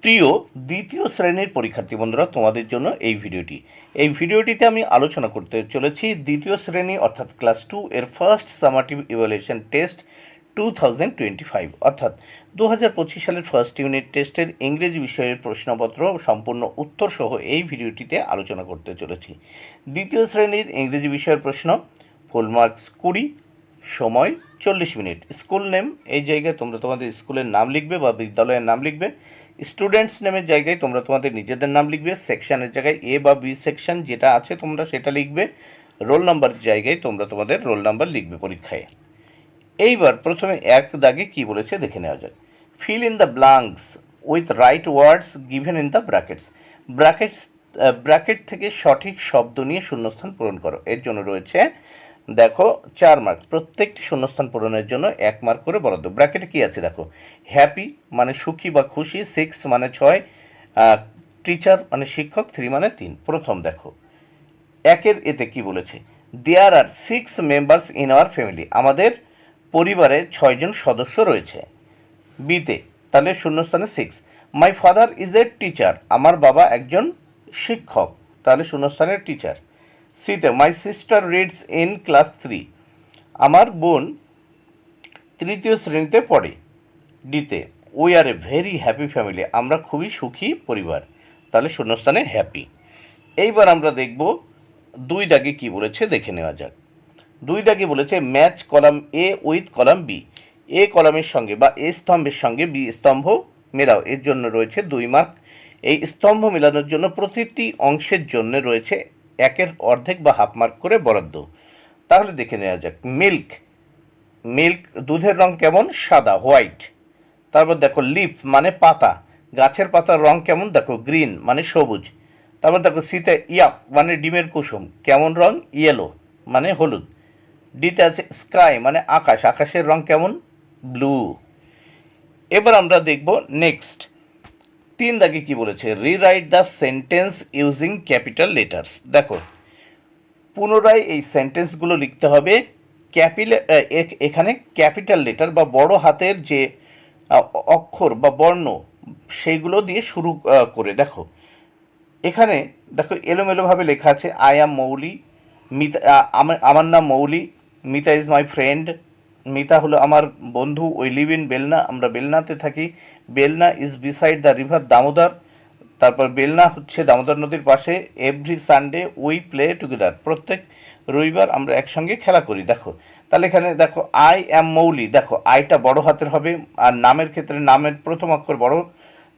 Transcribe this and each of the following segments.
প্রিয় দ্বিতীয় শ্রেণীর পরীক্ষার্থী বন্ধুরা, তোমাদের জন্য এই ভিডিওটিতে আমি আলোচনা করতে চলেছি দ্বিতীয় শ্রেণী অর্থাৎ ক্লাস 2 এর ফার্স্ট সামাটিভ ইভ্যালুয়েশন টেস্ট 2025 অর্থাৎ 2025 সালের ফার্স্ট ইউনিট টেস্টের ইংরেজি বিষয়ের প্রশ্নপত্র সম্পূর্ণ উত্তর সহ এই ভিডিওটিতে আলোচনা করতে চলেছি। দ্বিতীয় শ্রেণীর ইংরেজি বিষয়ের প্রশ্ন, ফুল মার্কস 20, সময় 40 মিনিট। স্কুল নেম, এই জায়গায় তোমরা তোমাদের স্কুলের নাম লিখবে বা বিদ্যালয়ের নাম লিখবে। স্টুডেন্টস নেমের জায়গায় তোমরা তোমাদের নিজেদের নাম লিখবে। সেকশনের জায়গায় এ বা বি সেকশন যেটা আছে তোমরা সেটা লিখবে। রোল নাম্বার জায়গায় তোমরা তোমাদের রোল নাম্বার লিখবে পরীক্ষায়। এইবার প্রথমে এক দাগে কি বলেছে দেখে নেওয়া যাক। Fill in the blanks with right words given in the brackets. Bracket থেকে সঠিক শব্দ নিয়ে শূন্যস্থান পূরণ করো। এর জন্য রয়েছে দেখো 4 মার্ক, প্রত্যেকটি শূন্যস্থান পূরণের জন্য 1 মার্ক করে বরাদ্দ। ব্র্যাকেটে কী আছে দেখো, হ্যাপি মানে সুখী বা খুশি, 6 মানে 6, টিচার মানে শিক্ষক, 3 মানে 3। প্রথম দেখো একের এতে কি বলেছে, দেয়ার আর 6 মেম্বার্স ইন আওয়ার ফ্যামিলি, আমাদের পরিবারে 6 জন সদস্য রয়েছে। বিতে তাহলে শূন্যস্থানে 6, my father is a teacher, আমার বাবা একজন শিক্ষক, তাহলে শূন্যস্থানের টিচার। সিতে my sister reads in class 3, আমার বোন তৃতীয় শ্রেণীতে পড়ে। ডিতে we are a very happy family, আমরা খুবই সুখী পরিবার, তাহলে শূন্যস্থানে হ্যাপি। এইবার আমরা দেখব 2 দাগে কি বলেছে দেখে নেওয়া যাক। 2 দাগে বলেছে match column A with column B, A কলামের সঙ্গে বা এ স্তম্ভের সঙ্গে বি স্তম্ভ মেলাও। এর জন্য রয়েছে 2 মার্ক। এই স্তম্ভ মেলানোর জন্য প্রতিটি অংশের জন্য রয়েছে 1-এর অর্ধেক বা হাফ মার্ক করে বরাদ্দ। তাহলে দেখে নেওয়া যাক। মিল্ক দুধের রং কেমন, সাদা, হোয়াইট। তারপর দেখো লিফ মানে পাতা, গাছের পাতার রং কেমন, দেখো গ্রিন মানে সবুজ। তারপর দেখো সিতে ইয়াক মানে ডিমের কুসুম, কেমন রং, ইয়েলো মানে হলুদ। ডিতে আছে স্কাই মানে আকাশ, আকাশের রং কেমন, ব্লু। এবার আমরা দেখব নেক্সট 3 দাগে কি বলেছে, rewrite the sentence using capital letters. দেখো পুনরায় এই সেন্টেন্সগুলো লিখতে হবে এখানে ক্যাপিটাল লেটার বা বড় হাতের যে অক্ষর বা বর্ণ সেইগুলো দিয়ে শুরু করে। দেখো এখানে দেখো এলোমেলোভাবে লেখা আছে, আই অ্যাম মৌলি, মিতা আমার নাম Mouli, Mita is my friend, Mita হলো আমার বন্ধু, ওই লিভ ইন বেলনা, আমরা বেলনাতে থাকি, Belna is beside the river Damodar, তারপর বেলনা হচ্ছে দামোদর নদীর পাশে, every Sunday we play together, প্রত্যেক রবিবার আমরা একসঙ্গে খেলা করি। দেখো তাহলে এখানে দেখো আই অ্যাম মৌলি, দেখো আইটা বড় হাতের হবে, আর নামের ক্ষেত্রে নামের প্রথম অক্ষর বড়।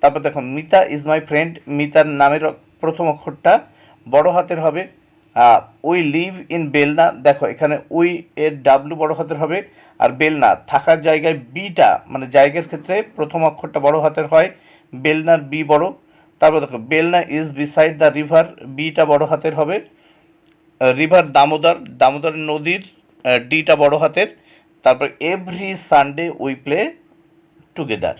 তারপর দেখো মিতা ইজ মাই ফ্রেন্ড, মিতার নামের প্রথম অক্ষরটা বড় হাতের হবে। উই লিভ ইন বেলনা, দেখো এখানে উই এর ডাব্লু বড় হাতের হবে, আর বেলনা থাকার জায়গায় বিটা মানে জায়গার ক্ষেত্রে প্রথম অক্ষরটা বড় হাতের হয়, বেলনার বি বড়। তারপর দেখো Belna is beside the river, বিটা বড় হাতের হবে, রিভার দামোদর, দামোদর নদীর ডিটা বড় হাতের। তারপর every Sunday we play together.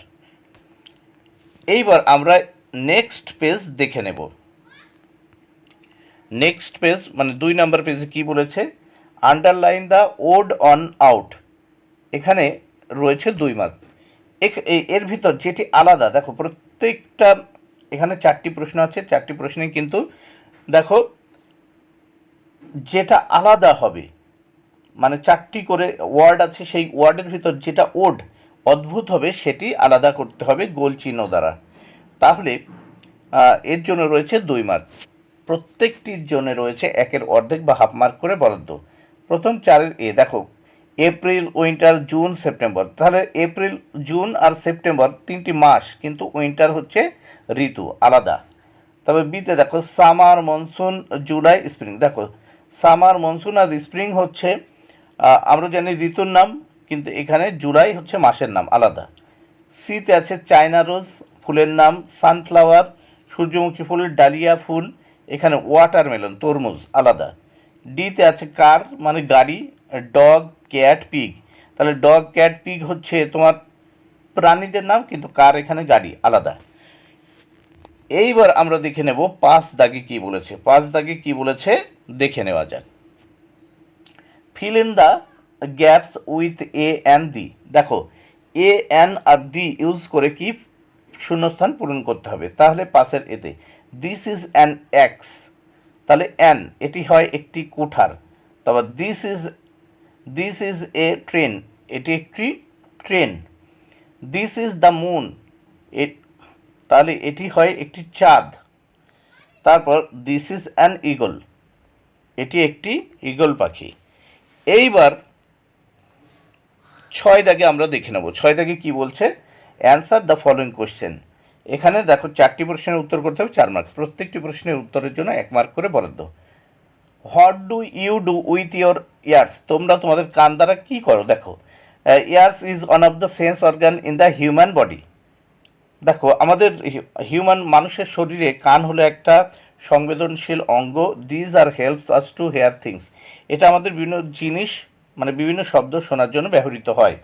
এইবার আমরা নেক্সট পেজ দেখে নেব। নেক্সট পেজ মানে 2 নম্বর পেজে কি বলেছে, underline the odd one out, এখানে রয়েছে 2 মার্ক। এর ভিতর যেটি আলাদা, দেখো প্রত্যেকটা এখানে 4টি প্রশ্ন আছে, 4টি প্রশ্নে কিন্তু দেখো যেটা আলাদা হবে মানে 4টি করে ওয়ার্ড আছে, সেই ওয়ার্ডের ভিতর যেটা ওড অদ্ভুত হবে সেটি আলাদা করতে হবে গোল চিহ্ন দ্বারা। তাহলে এর জন্য রয়েছে 2 মার্ক, প্রত্যেকটির জন্য রয়েছে 1-এর অর্ধেক বা হাফ মার্ক করে বরাদ্দ। প্রথম 4-এর এ দেখো এপ্রিল, উইন্টার, জুন, সেপ্টেম্বর, তাহলে এপ্রিল, জুন আর সেপ্টেম্বর 3টি মাস, কিন্তু উইন্টার হচ্ছে ঋতু আলাদা। তবে বিতে দেখো সামার, মনসুন, জুলাই, স্প্রিং, দেখো সামার, মনসুন আর স্প্রিং হচ্ছে আমরা জানি ঋতুর নাম, কিন্তু এখানে জুলাই হচ্ছে মাসের নাম আলাদা। সিতে আছে চায়না রোজ ফুলের নাম, সানফ্লাওয়ার সূর্যমুখী ফুল, ডালিয়া ফুল, এখানে ওয়াটারমেলন তরমুজ আলাদা। ডিতে আছে কার মানে গাড়ি, ডগ, ক্যাট, পিগ, তাহলে ডগ, ক্যাট, পিগ হচ্ছে তোমার প্রাণীদের নাম, কিন্তু কার এখানে গাড়ি আলাদা। এইবার আমরা দেখে নেব 5 দাগে কি বলেছে। 5 দাগে কি বলেছে দেখে নেওয়া যাক। Fill in the gaps with a and the, দেখো a an R the use করে কি শূন্যস্থান পূরণ করতে হবে। তাহলে পাশের এতে দিস ইজ অ্যান এক্স, তাহলে অ্যান এটি হয় একটি কুঠার। তারপর দিস ইজ এ ট্রেন, এটি একটি train. This is the moon, তাহলে এটি হয় একটি চাঁদ। তারপর দিস ইজ অ্যান ঈগল, এটি একটি ঈগল পাখি। এইবার 6 দাগে আমরা দেখে নেব। 6 দাগে কী বলছে, অ্যান্সার দ্য ফলোয়িং কোশ্চেন। এখানে দেখো 4টি প্রশ্নের উত্তর করতে হবে 4 মার্ক, প্রত্যেকটি প্রশ্নের উত্তরের জন্য 1 মার্ক করে বরাদ্দ। What do you do with your ears, তোমরা তোমাদের কান দ্বারা কী করো? দেখো, ears is one of the sense organ in the human body. দেখো, আমাদের মানুষের শরীরে কান হলো একটা সংবেদনশীল অঙ্গ। These are helps us to hear things, এটা আমাদের বিভিন্ন জিনিস মানে বিভিন্ন শব্দ শোনার জন্য ব্যবহৃত হয়।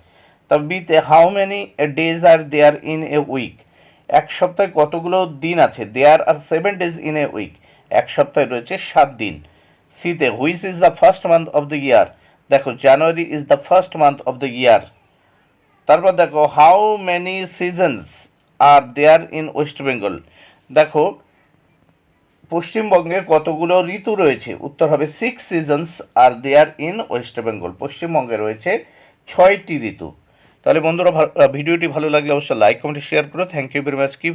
তবে বিতে how many days are there in a week, এক সপ্তাহে কতগুলো দিন আছে? There are 7 days in a week, এক সপ্তাহে রয়েছে 7 দিন। সিতে which is the first month of the year, দেখো January is the first month of the year. তারপর দেখো how many seasons are there in West Bengal, দেখো পশ্চিমবঙ্গে কতগুলো ঋতু রয়েছে? উত্তর হবে 6 seasons are there in West Bengal, পশ্চিমবঙ্গে রয়েছে 6টি ঋতু। তাহলে বন্ধুরা, ভিডিওটি ভালো লাগলে অবশ্যই লাইক কমেন্ট শেয়ার করো। Thank you very much. Keep